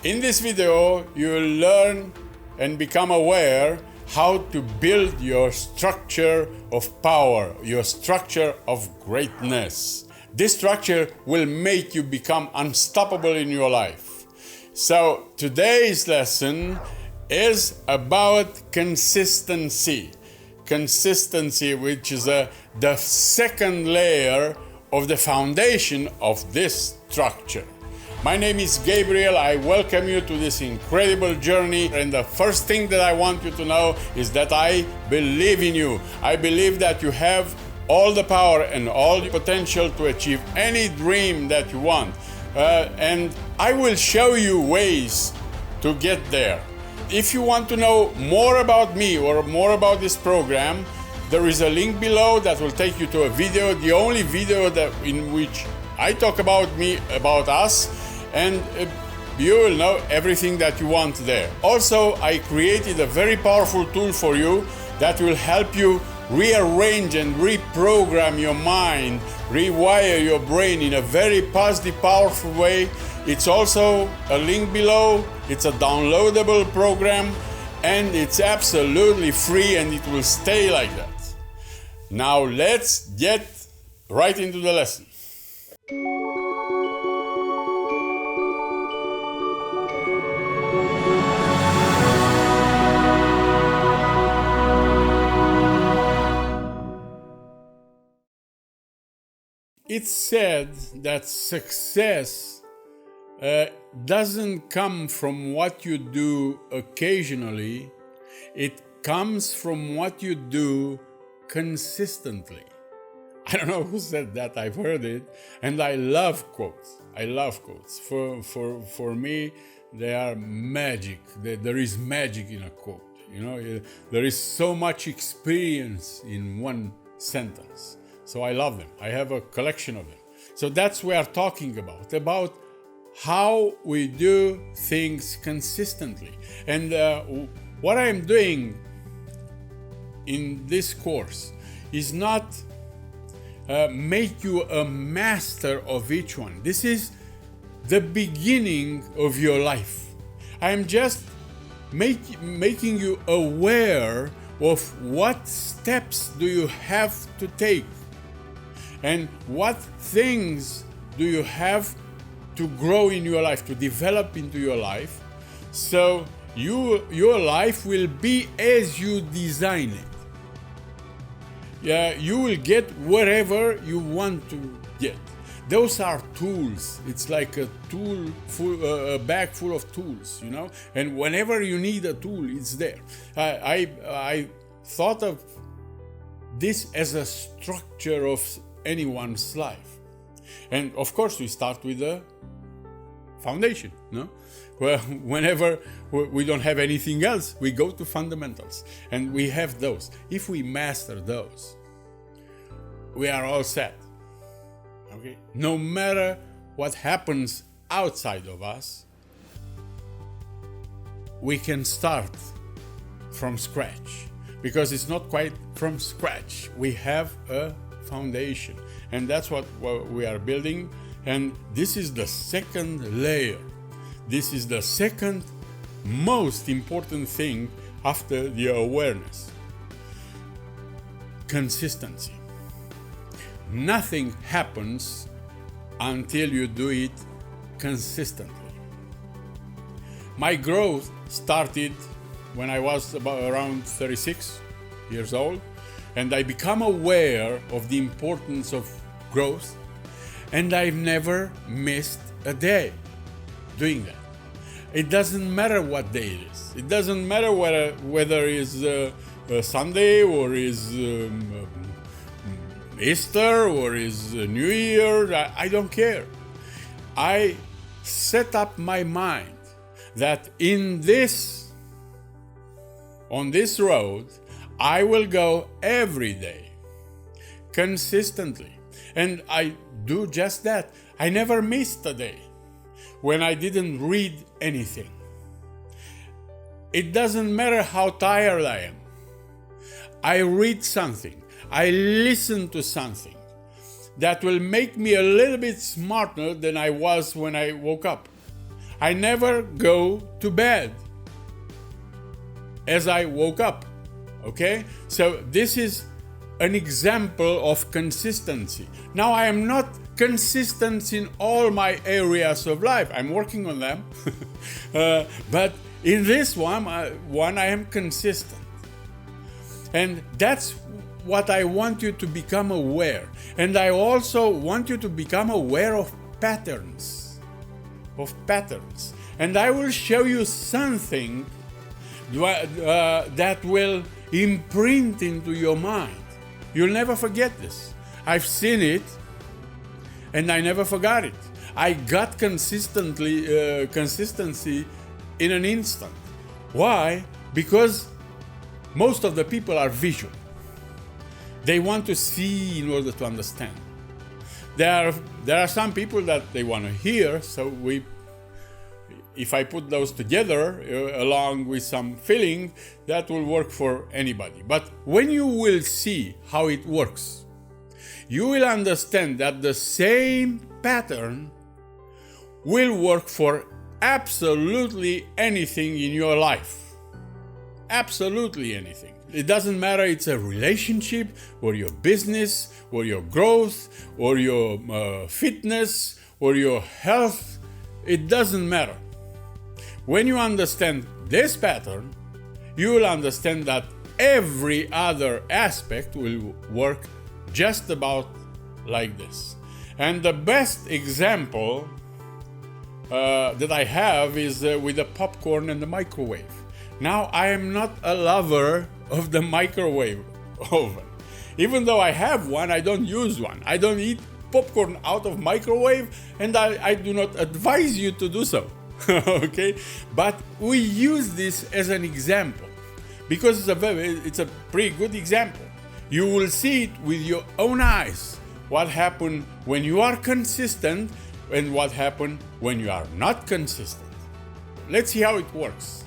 In this video, you will learn and become aware how to build your structure of power, your structure of greatness. This structure will make you become unstoppable in your life. So today's lesson is about consistency. Consistency, which is the second layer of the foundation of this structure. My name is Gabriel. I welcome you to this incredible journey. And the first thing that I want you to know is that I believe in you. I believe that you have all the power and all the potential to achieve any dream that you want. And I will show you ways to get there. If you want to know more about me or more about this program, there is a link below that will take you to a video, the only video in which I talk about me, about us, and you will know everything that you want there. Also, I created a very powerful tool for you that will help you rearrange and reprogram your mind, rewire your brain in a very positive, powerful way. It's also a link below. It's a downloadable program and it's absolutely free and it will stay like that. Now let's get right into the lesson. It's said that success doesn't come from what you do occasionally, it comes from what you do consistently. I don't know who said that, I've heard it, and I love quotes. I love quotes. For me, they are magic. There is magic in a quote. You know, there is so much experience in one sentence. So I love them. I have a collection of them. So that's what we're talking about how we do things consistently. And what I'm doing in this course is not make you a master of each one. This is the beginning of your life. I'm just making you aware of what steps do you have to take and what things do you have to grow in your life, to develop into your life, so your life will be as you design it. Yeah, you will get wherever you want to get. Those are tools. It's like a bag full of tools, you know. And whenever you need a tool, it's there. I thought of this as a structure of anyone's life, and of course we start with the foundation, no? Well, whenever we don't have anything else, we go to fundamentals, and we have those. If we master those, we are all set. Okay? No matter what happens outside of us, we can start from scratch, because it's not quite from scratch. We have a foundation, and that's what we are building. And this is the second layer. This is the second most important thing after the awareness. Consistency. Nothing happens until you do it consistently. My growth started when I was around 36 years old, and I become aware of the importance of growth, and I've never missed a day doing that. It doesn't matter what day it is. It doesn't matter whether it's Sunday or is Easter or is New Year. I don't care. I set up my mind that on this road, I will go every day, consistently. And I do just that. I never missed a day when I didn't read anything. It doesn't matter how tired I am. I read something. I listen to something that will make me a little bit smarter than I was when I woke up. I never go to bed as I woke up. Okay? So this is an example of consistency. Now, I am not consistent in all my areas of life. I'm working on them. But in this one I am consistent. And that's what I want you to become aware. And I also want you to become aware of patterns. And I will show you something that will imprint into your mind. You'll never forget this. I've seen it, and I never forgot it. I got consistency in an instant. Why? Because most of the people are visual. They want to see in order to understand. There are some people that they want to hear, so if I put those together along with some feeling, that will work for anybody. But when you will see how it works, you will understand that the same pattern will work for absolutely anything in your life. Absolutely anything. It doesn't matter, it's a relationship, or your business, or your growth, or your fitness, or your health. It doesn't matter. When you understand this pattern, you will understand that every other aspect will work just about like this. And the best example that I have is with the popcorn and the microwave. Now, I am not a lover of the microwave oven. Even though I have one, I don't use one. I don't eat popcorn out of microwave, and I do not advise you to do so. Okay? But we use this as an example because it's a pretty good example. You will see it with your own eyes what happened when you are consistent and what happened when you are not consistent. Let's see how it works.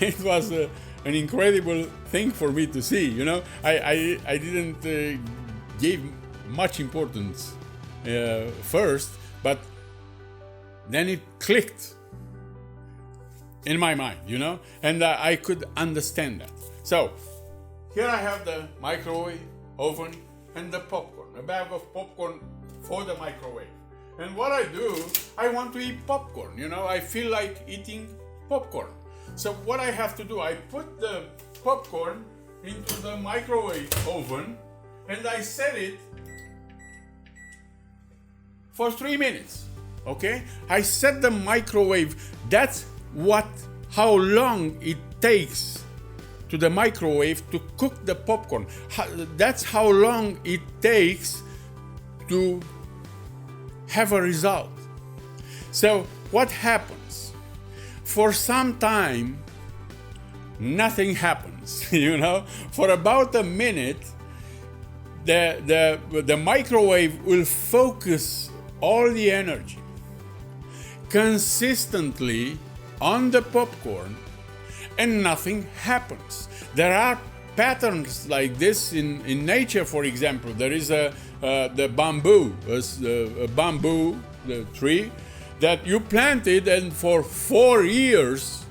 It was an incredible thing for me to see. You know, I didn't give much importance first, but then it clicked in my mind, you know, and I could understand that. So here I have the microwave oven and the popcorn, a bag of popcorn for the microwave. And what I do, I want to eat popcorn, you know, I feel like eating popcorn. So what I have to do, I put the popcorn into the microwave oven and I set it for 3 minutes. Okay? I set the microwave. That's how long it takes to the microwave to cook the popcorn. That's how long it takes to have a result. So what happens? For some time, nothing happens. You know, for about a minute, the microwave will focus all the energy consistently on the popcorn, and nothing happens. There are patterns like this in nature. For example, there is the bamboo tree that you planted, and for 4 years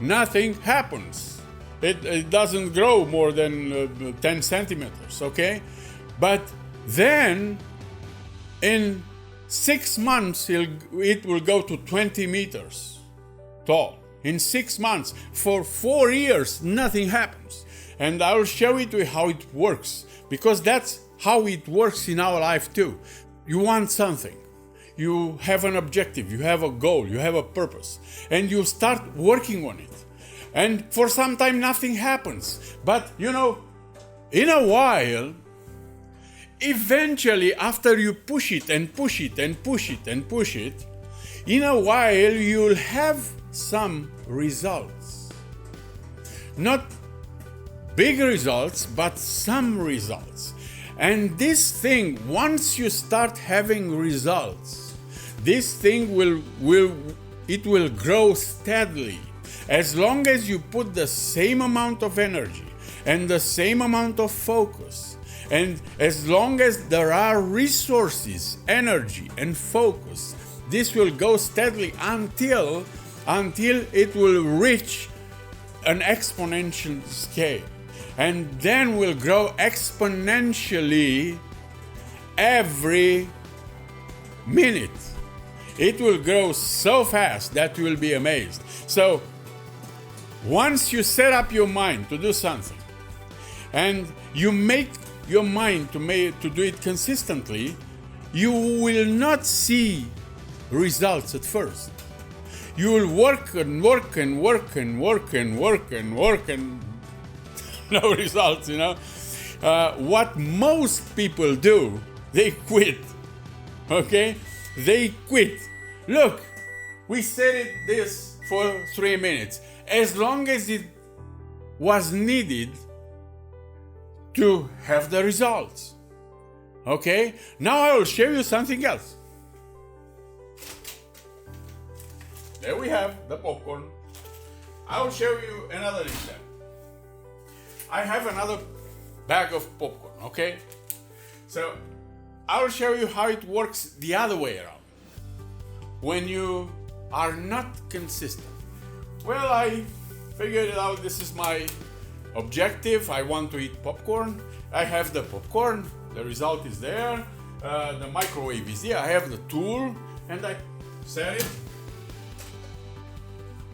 nothing happens. It doesn't grow more than 10 centimeters, okay? But then in 6 months it will go to 20 meters tall. In 6 months. For 4 years nothing happens. And I will show you how it works, because that's how it works in our life too. You want something, you have an objective, you have a goal, you have a purpose, and you start working on it. And for some time nothing happens. But you know, in a while, eventually, after you push it and push it and push it and push it, in a while you'll have some results. Not big results, but some results. And this thing, once you start having results, this thing will grow steadily. As long as you put the same amount of energy and the same amount of focus, and as long as there are resources, energy, and focus this will go steadily until it will reach an exponential scale, and then will grow exponentially every minute. It will grow so fast that you will be amazed. So once you set up your mind to do something, and you make your mind to do it consistently, you will not see results at first. You will work and work and work and work and work and work and no results, you know. What most people do, they quit. Okay? They quit. Look, we said this for 3 minutes. As long as it was needed to have the results. Okay? Now I will show you something else. There we have the popcorn. I will show you another example. I have another bag of popcorn, okay? So I will show you how it works the other way around. When you are not consistent. Well, I figured it out. This is my objective. I want to eat popcorn. I have the popcorn. The result is there. The microwave is there. I have the tool, and I set it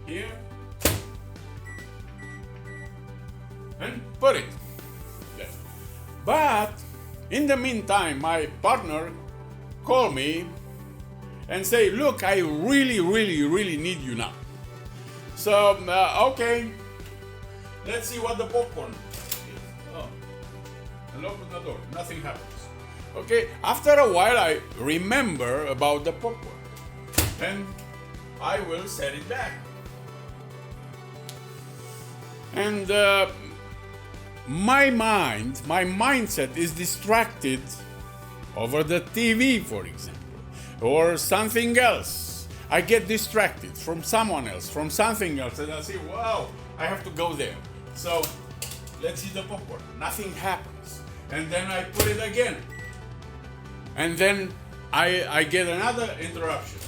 here and put it there. But in the meantime, my partner called me and say, look, I really need you now. So, okay, let's see what the popcorn is. Oh, and open the door, nothing happens. Okay, after a while I remember about the popcorn and I will set it back. And my mindset is distracted over the TV, for example, or something else. I get distracted from someone else, from something else, and I say, wow, I have to go there. So let's eat the popcorn. Nothing happens. And then I put it again. And then I get another interruption.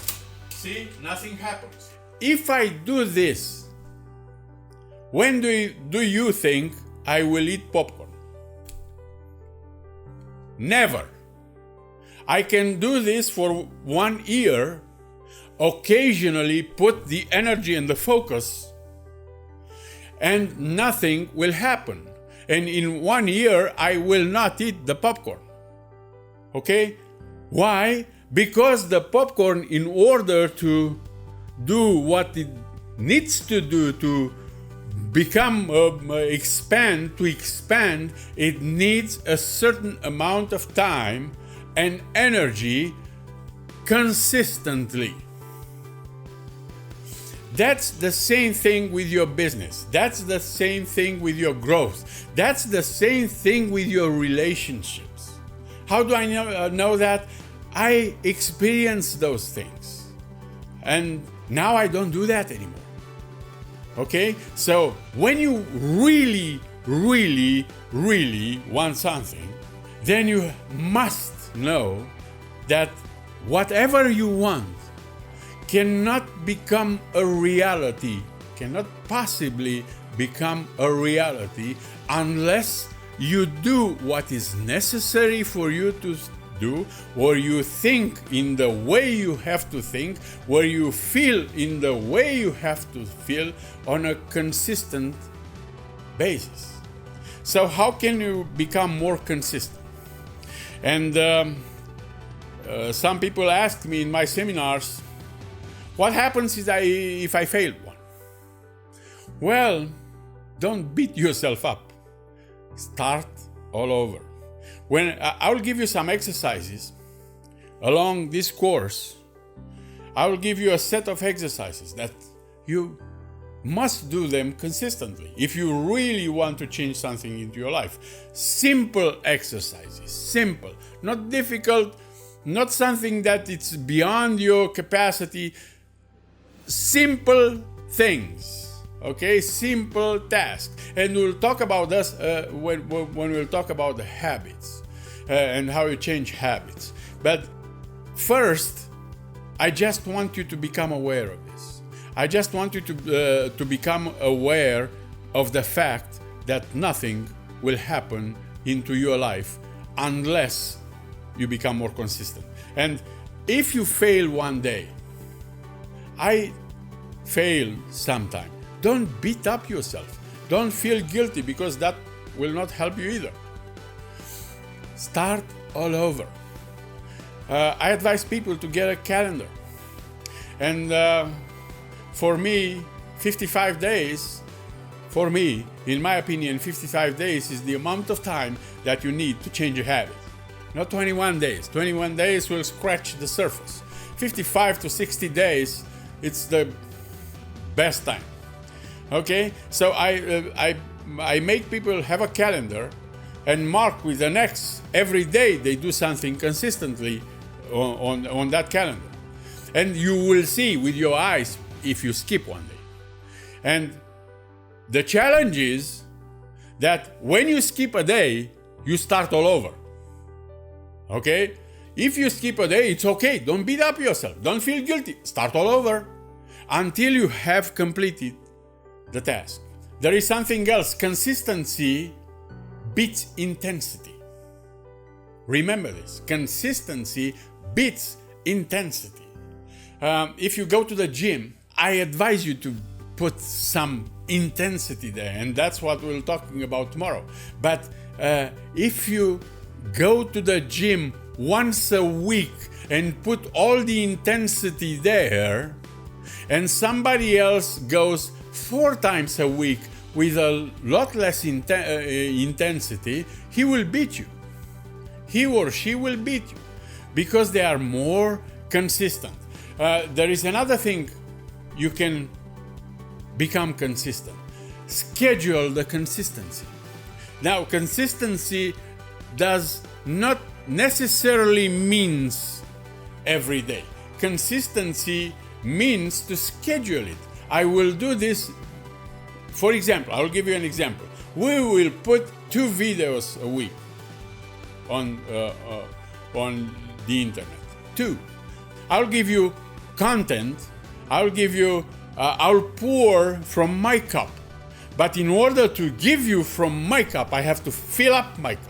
See, nothing happens. If I do this, when do you think I will eat popcorn? Never. I can do this for 1 year, occasionally put the energy and the focus, and nothing will happen. And in 1 year, I will not eat the popcorn. Okay? Why? Because the popcorn, in order to do what it needs to do to become expand, it needs a certain amount of time and energy consistently. That's the same thing with your business. That's the same thing with your growth. That's the same thing with your relationships. How do I know that? I experienced those things. And now I don't do that anymore. Okay? So when you really want something, then you must know that whatever you want cannot become a reality, cannot possibly become a reality unless you do what is necessary for you to do, or you think in the way you have to think, or you feel in the way you have to feel on a consistent basis. So how can you become more consistent? And some people ask me in my seminars, what happens if I fail one? Well, don't beat yourself up. Start all over. When I will give you some exercises along this course, I will give you a set of exercises that you must do them consistently if you really want to change something into your life. Simple exercises, simple, not difficult, not something that it's beyond your capacity. Simple things, okay? Simple tasks. And we'll talk about this when we'll talk about the habits and how you change habits. But first, I just want you to become aware of this. I just want you to become aware of the fact that nothing will happen into your life unless you become more consistent. And if you fail one day, I fail sometime, don't beat up yourself. Don't feel guilty, because that will not help you either. Start all over. I advise people to get a calendar. And for me, 55 days, for me, in my opinion, 55 days is the amount of time that you need to change a habit. Not 21 days. 21 days will scratch the surface. 55 to 60 days, it's the best time. Okay? So I make people have a calendar and mark with an X every day they do something consistently on that calendar. And you will see with your eyes if you skip one day. And the challenge is that when you skip a day, you start all over. Okay? If you skip a day, it's okay. Don't beat up yourself. Don't feel guilty. Start all over until you have completed the task. There is something else. Consistency beats intensity. Remember this. Consistency beats intensity. If you go to the gym, I advise you to put some intensity there, and that's what we're talking about tomorrow. But if you go to the gym once a week and put all the intensity there, and somebody else goes 4 times a week with a lot less intensity, he will beat you. He or she will beat you because they are more consistent. There is another thing you can become consistent. Schedule the consistency. Now, consistency does not necessarily means every day. Consistency means to schedule it. I will do this. For example, I will give you an example. We will put 2 videos a week on the internet. 2. I'll give you content. I'll pour from my cup. But in order to give you from my cup, I have to fill up my cup.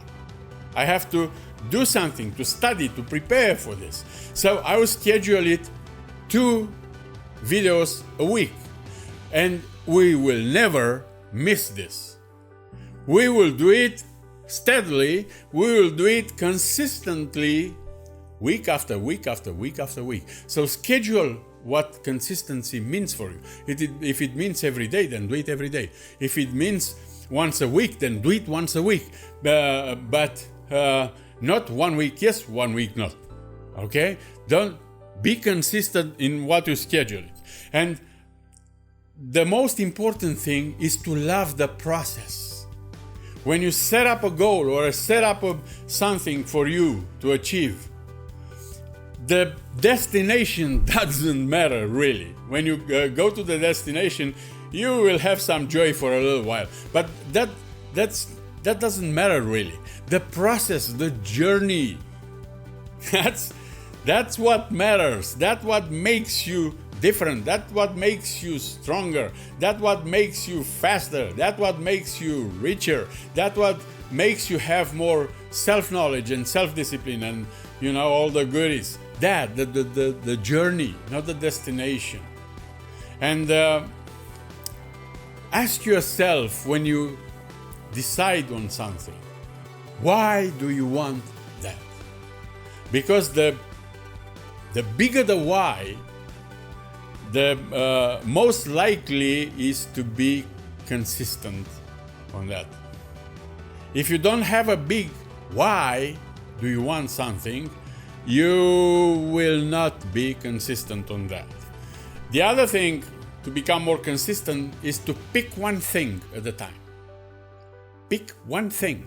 I have to do something, to study, to prepare for this. So I will schedule it 2 videos a week. And we will never miss this. We will do it steadily. We will do it consistently, week after week after week after week. So schedule what consistency means for you. If it means every day, then do it every day. If it means once a week, then do it once a week. But not 1 week yes, 1 week not. Okay? Don't be consistent in what you schedule it. And the most important thing is to love the process. When you set up a goal or set up something for you to achieve, the destination doesn't matter really. When you go to the destination, you will have some joy for a little while. But that doesn't matter really. The process, the journey, that's what matters. That's what makes you different. That's what makes you stronger. That's what makes you faster. That's what makes you richer. That's what makes you have more self-knowledge and self-discipline and all the goodies. That the journey, not the destination. And ask yourself when you decide on something, why do you want that? Because the bigger the why, the most likely is to be consistent on that. If you don't have a big why do you want something, you will not be consistent on that. The other thing to become more consistent is to pick one thing at a time. Pick one thing.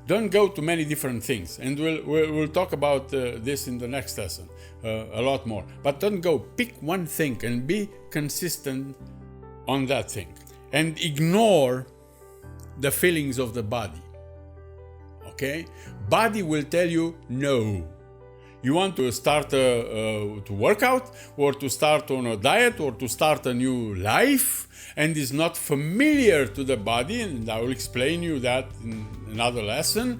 Don't go to many different things, and we'll talk about this in the next lesson a lot more. But don't go. Pick one thing and be consistent on that thing, and ignore the feelings of the body. Okay? Body will tell you no. You want to start to work out, or to start on a diet, or to start a new life, and is not familiar to the body, and I will explain you that in another lesson.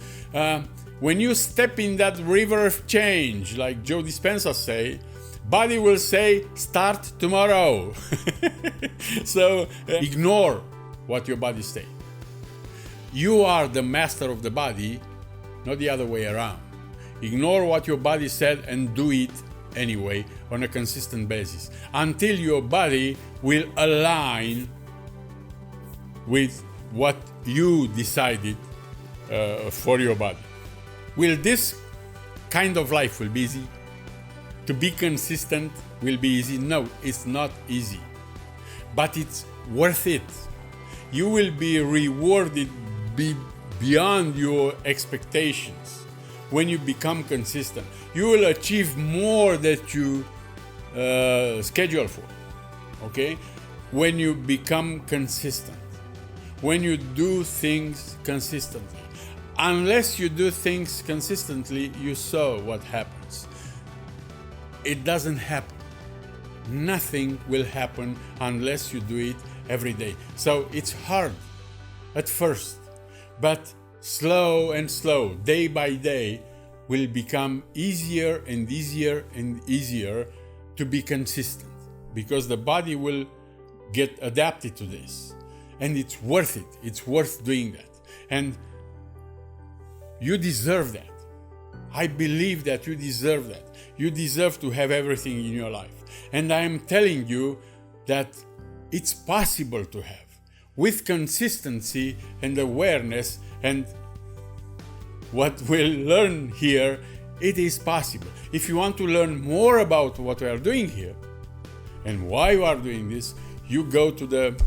When you step in that river of change, like Joe Dispenza say, body will say, start tomorrow. So ignore what your body says. You are the master of the body, not the other way around. Ignore what your body said and do it anyway on a consistent basis until your body will align with what you decided for your body. Will this kind of life will be easy? To be consistent will be easy? No, it's not easy, but it's worth it. You will be rewarded beyond your expectations when you become consistent. You will achieve more that you schedule for, okay? When you become consistent, when you do things consistently. Unless you do things consistently, you saw what happens. It doesn't happen. Nothing will happen unless you do it every day. So it's hard at first, but slow and slow, day by day, will become easier and easier and easier to be consistent, because the body will get adapted to this, and it's worth it. It's worth doing that, and you deserve that. I believe that you deserve that. You deserve to have everything in your life, and I am telling you that it's possible to have, with consistency and awareness. And what we'll learn here, it is possible. If you want to learn more about what we are doing here and why you are doing this, you go to the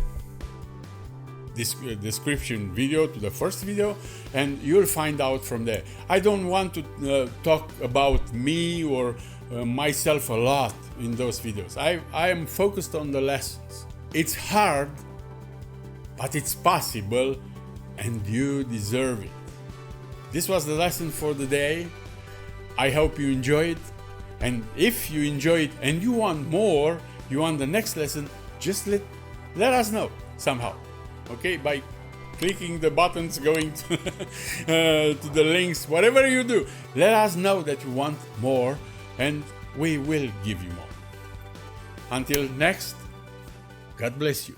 description video, to the first video, and you'll find out from there. I don't want to talk about me or myself a lot in those videos. I am focused on the lessons. It's hard, but it's possible, and you deserve it. This was the lesson for the day. I hope you enjoyed, and if you enjoyed and you want more, you want the next lesson, just let us know somehow, okay? By clicking the buttons, going to, to the links, whatever you do, let us know that you want more, and we will give you more. Until next, God bless you.